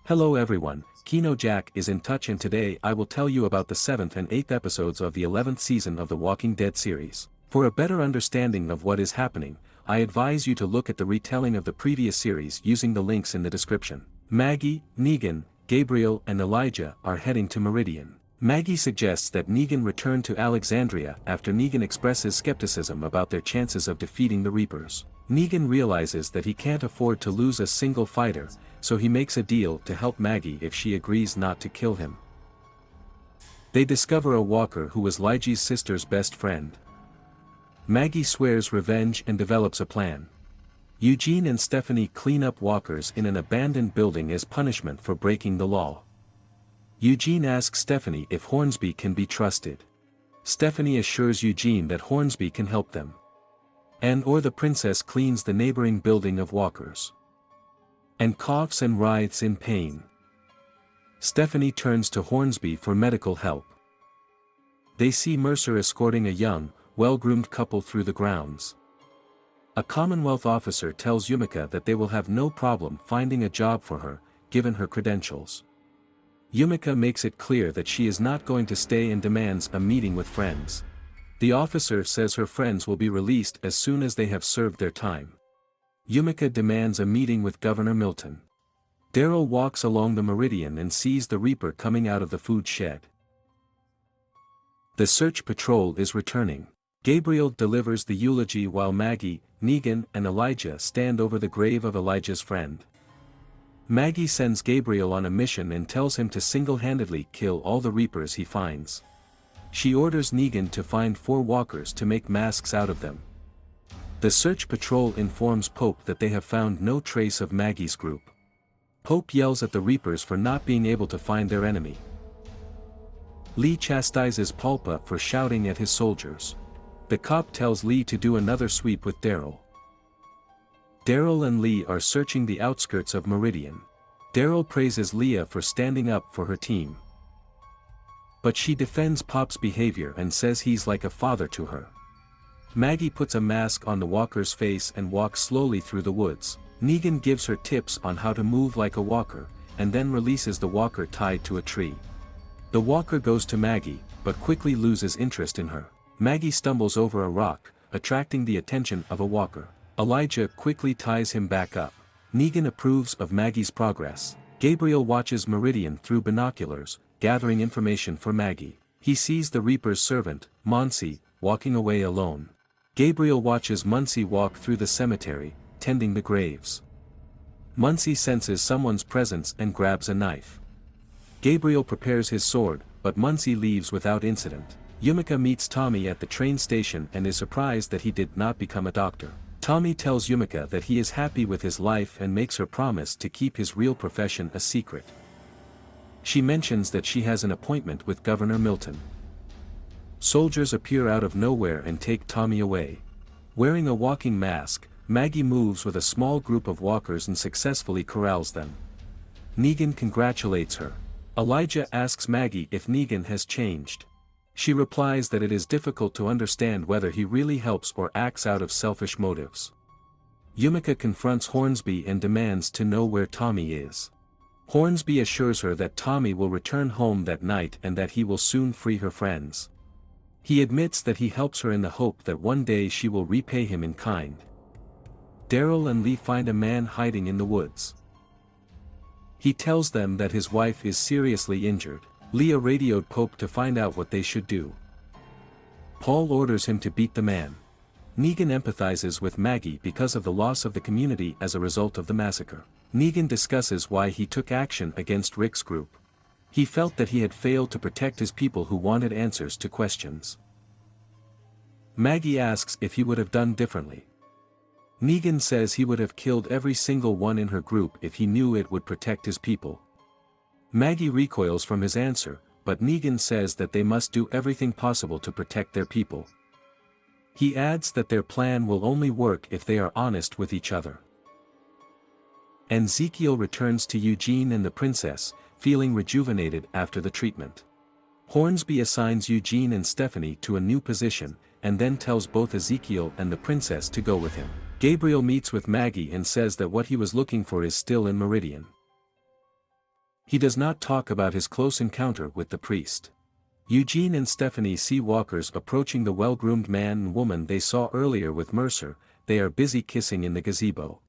Hello everyone, Kino Jack is in touch and today I will tell you about the 7th and 8th episodes of the 11th season of the Walking Dead series. For a better understanding of what is happening, I advise you to look at the retelling of the previous series using the links in the description. Maggie, Negan, Gabriel and Elijah are heading to Meridian. Maggie suggests that Negan return to Alexandria after Negan expresses skepticism about their chances of defeating the Reapers. Negan realizes that he can't afford to lose a single fighter, so he makes a deal to help Maggie if she agrees not to kill him. They discover a walker who was Lige's sister's best friend. Maggie swears revenge and develops a plan. Eugene and Stephanie clean up walkers in an abandoned building as punishment for breaking the law. Eugene asks Stephanie if Hornsby can be trusted. Stephanie assures Eugene that Hornsby can help them. And/or the princess cleans the neighboring building of walkers. And coughs and writhes in pain. Stephanie turns to Hornsby for medical help. They see Mercer escorting a young, well-groomed couple through the grounds. A Commonwealth officer tells Yumika that they will have no problem finding a job for her, given her credentials. Yumika makes it clear that she is not going to stay and demands a meeting with friends. The officer says her friends will be released as soon as they have served their time. Yumika demands a meeting with Governor Milton. Daryl walks along the Meridian and sees the Reaper coming out of the food shed. The search patrol is returning. Gabriel delivers the eulogy while Maggie, Negan and Elijah stand over the grave of Elijah's friend. Maggie sends Gabriel on a mission and tells him to single-handedly kill all the Reapers he finds. She orders Negan to find 4 walkers to make masks out of them. The search patrol informs Pope that they have found no trace of Maggie's group. Pope yells at the Reapers for not being able to find their enemy. Lee chastises Pulpa for shouting at his soldiers. The cop tells Lee to do another sweep with Daryl. Daryl and Lee are searching the outskirts of Meridian. Daryl praises Leah for standing up for her team. But she defends Pop's behavior and says he's like a father to her. Maggie puts a mask on the walker's face and walks slowly through the woods. Negan gives her tips on how to move like a walker, and then releases the walker tied to a tree. The walker goes to Maggie, but quickly loses interest in her. Maggie stumbles over a rock, attracting the attention of a walker. Elijah quickly ties him back up. Negan approves of Maggie's progress. Gabriel watches Meridian through binoculars, gathering information for Maggie. He sees the Reaper's servant, Muncie, walking away alone. Gabriel watches Muncie walk through the cemetery, tending the graves. Muncie senses someone's presence and grabs a knife. Gabriel prepares his sword, but Muncie leaves without incident. Yumika meets Tommy at the train station and is surprised that he did not become a doctor. Tommy tells Yumika that he is happy with his life and makes her promise to keep his real profession a secret. She mentions that she has an appointment with Governor Milton. Soldiers appear out of nowhere and take Tommy away. Wearing a walking mask, Maggie moves with a small group of walkers and successfully corrals them. Negan congratulates her. Elijah asks Maggie if Negan has changed. She replies that it is difficult to understand whether he really helps or acts out of selfish motives. Yumika confronts Hornsby and demands to know where Tommy is. Hornsby assures her that Tommy will return home that night and that he will soon free her friends. He admits that he helps her in the hope that one day she will repay him in kind. Daryl and Lee find a man hiding in the woods. He tells them that his wife is seriously injured. Leah radioed Pope to find out what they should do. Paul orders him to beat the man. Negan empathizes with Maggie because of the loss of the community as a result of the massacre. Negan discusses why he took action against Rick's group. He felt that he had failed to protect his people who wanted answers to questions. Maggie asks if he would have done differently. Negan says he would have killed every single one in her group if he knew it would protect his people. Maggie recoils from his answer, but Negan says that they must do everything possible to protect their people. He adds that their plan will only work if they are honest with each other. And Ezekiel returns to Eugene and the princess, feeling rejuvenated after the treatment. Hornsby assigns Eugene and Stephanie to a new position, and then tells both Ezekiel and the princess to go with him. Gabriel meets with Maggie and says that what he was looking for is still in Meridian. He does not talk about his close encounter with the priest. Eugene and Stephanie see walkers approaching the well-groomed man and woman they saw earlier with Mercer. They are busy kissing in the gazebo.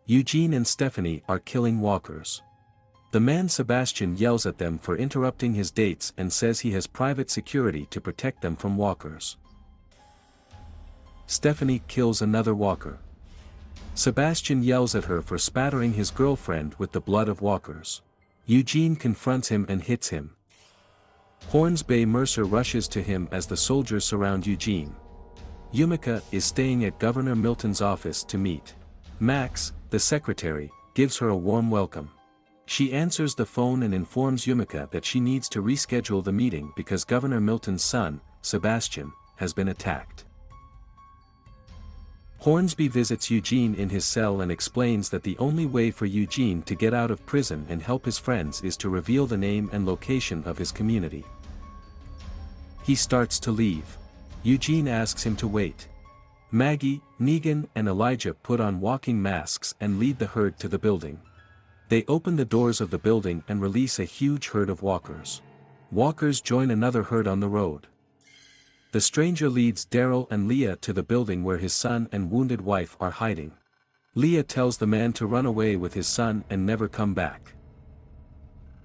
Eugene and Stephanie are killing walkers. The man Sebastian yells at them for interrupting his dates and says he has private security to protect them from walkers. Stephanie kills another walker. Sebastian yells at her for spattering his girlfriend with the blood of walkers. Eugene confronts him and hits him. Hornsby Mercer rushes to him as the soldiers surround Eugene. Yumika is staying at Governor Milton's office to meet. Max, the secretary, gives her a warm welcome. She answers the phone and informs Yumika that she needs to reschedule the meeting because Governor Milton's son, Sebastian, has been attacked. Hornsby visits Eugene in his cell and explains that the only way for Eugene to get out of prison and help his friends is to reveal the name and location of his community. He starts to leave. Eugene asks him to wait. Maggie, Negan and Elijah put on walking masks and lead the herd to the building. They open the doors of the building and release a huge herd of walkers. Walkers join another herd on the road. The stranger leads Daryl and Leah to the building where his son and wounded wife are hiding. Leah tells the man to run away with his son and never come back.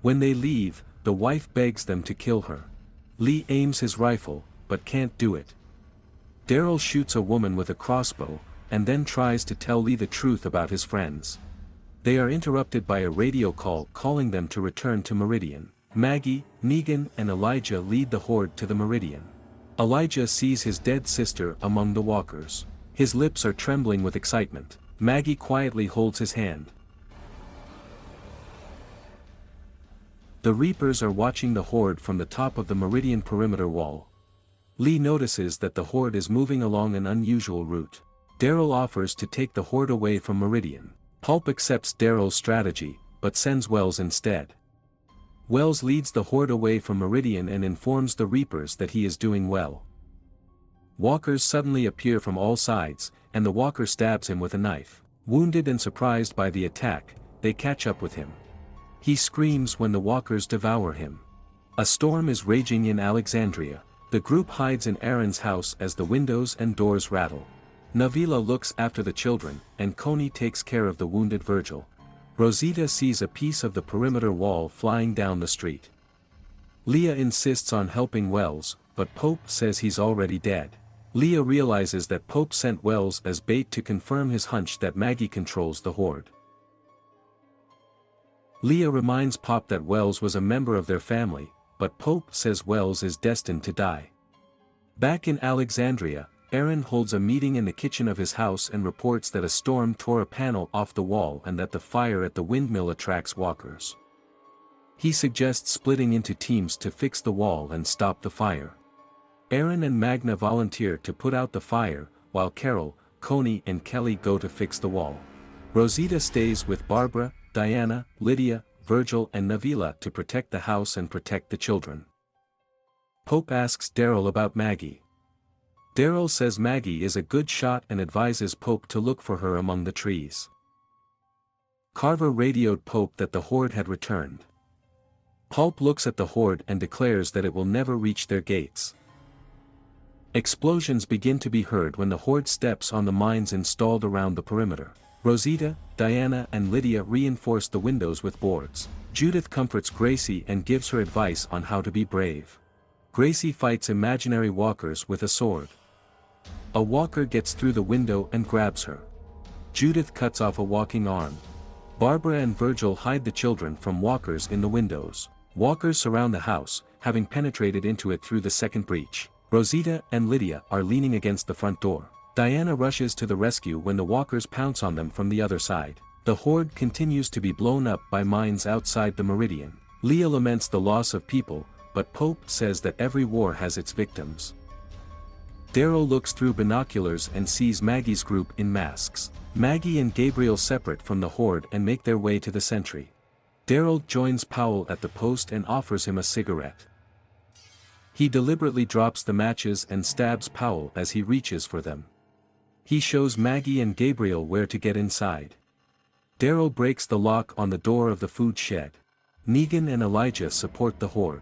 When they leave, the wife begs them to kill her. Lee aims his rifle, but can't do it. Daryl shoots a woman with a crossbow, and then tries to tell Lee the truth about his friends. They are interrupted by a radio call calling them to return to Meridian. Maggie, Negan and Elijah lead the horde to the Meridian. Elijah sees his dead sister among the walkers. His lips are trembling with excitement. Maggie quietly holds his hand. The Reapers are watching the horde from the top of the Meridian perimeter wall. Lee notices that the horde is moving along an unusual route. Daryl offers to take the horde away from Meridian. Pulp accepts Daryl's strategy, but sends Wells instead. Wells leads the horde away from Meridian and informs the Reapers that he is doing well. Walkers suddenly appear from all sides, and the walker stabs him with a knife. Wounded and surprised by the attack, they catch up with him. He screams when the walkers devour him. A storm is raging in Alexandria. The group hides in Aaron's house as the windows and doors rattle. Navila looks after the children, and Coney takes care of the wounded Virgil. Rosita sees a piece of the perimeter wall flying down the street. Leah insists on helping Wells, but Pope says he's already dead. Leah realizes that Pope sent Wells as bait to confirm his hunch that Maggie controls the horde. Leah reminds Pop that Wells was a member of their family, but Pope says Wells is destined to die. Back in Alexandria, Aaron holds a meeting in the kitchen of his house and reports that a storm tore a panel off the wall and that the fire at the windmill attracts walkers. He suggests splitting into teams to fix the wall and stop the fire. Aaron and Magna volunteer to put out the fire, while Carol, Coney and Kelly go to fix the wall. Rosita stays with Barbara, Diana, Lydia, Virgil and Navila to protect the house and protect the children. Pope asks Daryl about Maggie. Daryl says Maggie is a good shot and advises Pope to look for her among the trees. Carver radioed Pope that the horde had returned. Pulp looks at the horde and declares that it will never reach their gates. Explosions begin to be heard when the horde steps on the mines installed around the perimeter. Rosita, Diana and Lydia reinforce the windows with boards. Judith comforts Gracie and gives her advice on how to be brave. Gracie fights imaginary walkers with a sword. A walker gets through the window and grabs her. Judith cuts off a walking arm. Barbara and Virgil hide the children from walkers in the windows. Walkers surround the house, having penetrated into it through the second breach. Rosita and Lydia are leaning against the front door. Diana rushes to the rescue when the walkers pounce on them from the other side. The horde continues to be blown up by mines outside the Meridian. Leah laments the loss of people, but Pope says that every war has its victims. Daryl looks through binoculars and sees Maggie's group in masks. Maggie and Gabriel separate from the horde and make their way to the sentry. Daryl joins Powell at the post and offers him a cigarette. He deliberately drops the matches and stabs Powell as he reaches for them. He shows Maggie and Gabriel where to get inside. Daryl breaks the lock on the door of the food shed. Negan and Elijah support the horde.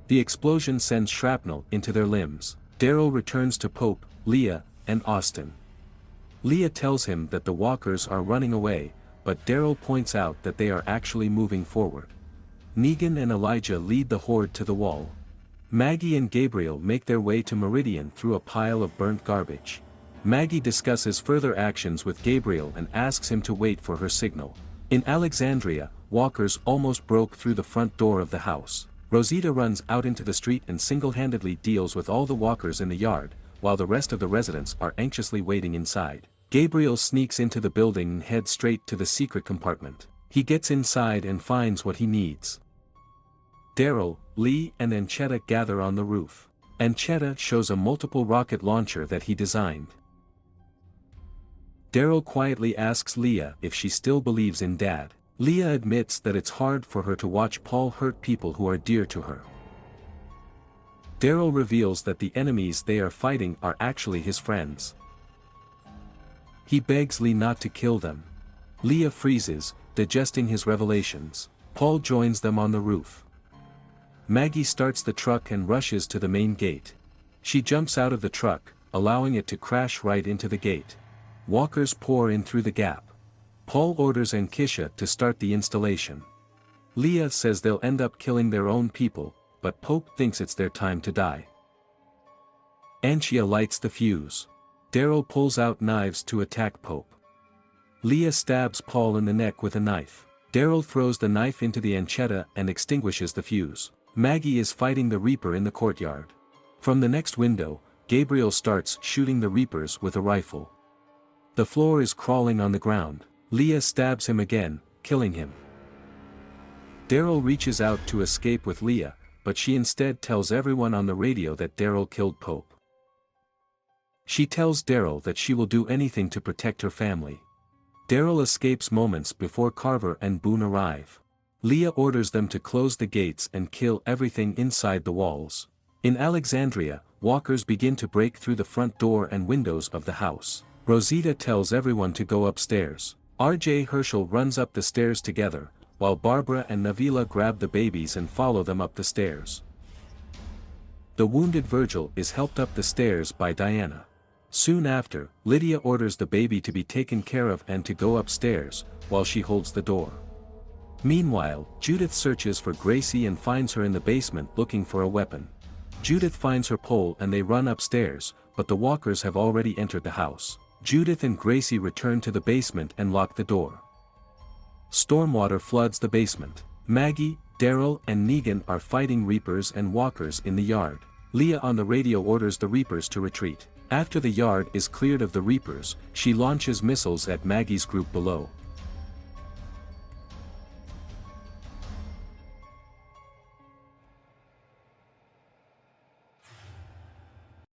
The explosion sends shrapnel into their limbs. Daryl returns to Pope, Leah, and Austin. Leah tells him that the walkers are running away, but Daryl points out that they are actually moving forward. Negan and Elijah lead the horde to the wall. Maggie and Gabriel make their way to Meridian through a pile of burnt garbage. Maggie discusses further actions with Gabriel and asks him to wait for her signal. In Alexandria, walkers almost broke through the front door of the house. Rosita runs out into the street and single-handedly deals with all the walkers in the yard, while the rest of the residents are anxiously waiting inside. Gabriel sneaks into the building and heads straight to the secret compartment. He gets inside and finds what he needs. Daryl, Lee and Anchetta gather on the roof. Anchetta shows a multiple rocket launcher that he designed. Daryl quietly asks Leah if she still believes in Dad. Leah admits that it's hard for her to watch Paul hurt people who are dear to her. Daryl reveals that the enemies they are fighting are actually his friends. He begs Lee not to kill them. Leah freezes, digesting his revelations. Paul joins them on the roof. Maggie starts the truck and rushes to the main gate. She jumps out of the truck, allowing it to crash right into the gate. Walkers pour in through the gap. Paul orders Enkisha to start the installation. Leah says they'll end up killing their own people, but Pope thinks it's their time to die. Anchia lights the fuse. Daryl pulls out knives to attack Pope. Leah stabs Paul in the neck with a knife. Daryl throws the knife into the Anchetta and extinguishes the fuse. Maggie is fighting the Reaper in the courtyard. From the next window, Gabriel starts shooting the Reapers with a rifle. The floor is crawling on the ground. Leah stabs him again, killing him. Daryl reaches out to escape with Leah, but she instead tells everyone on the radio that Daryl killed Pope. She tells Daryl that she will do anything to protect her family. Daryl escapes moments before Carver and Boone arrive. Leah orders them to close the gates and kill everything inside the walls. In Alexandria, walkers begin to break through the front door and windows of the house. Rosita tells everyone to go upstairs. R.J. Herschel runs up the stairs together, while Barbara and Navila grab the babies and follow them up the stairs. The wounded Virgil is helped up the stairs by Diana. Soon after, Lydia orders the baby to be taken care of and to go upstairs, while she holds the door. Meanwhile, Judith searches for Gracie and finds her in the basement looking for a weapon. Judith finds her pole and they run upstairs, but the walkers have already entered the house. Judith and Gracie return to the basement and lock the door. Stormwater floods the basement. Maggie, Daryl and Negan are fighting Reapers and walkers in the yard. Leah on the radio orders the Reapers to retreat. After the yard is cleared of the Reapers, she launches missiles at Maggie's group below.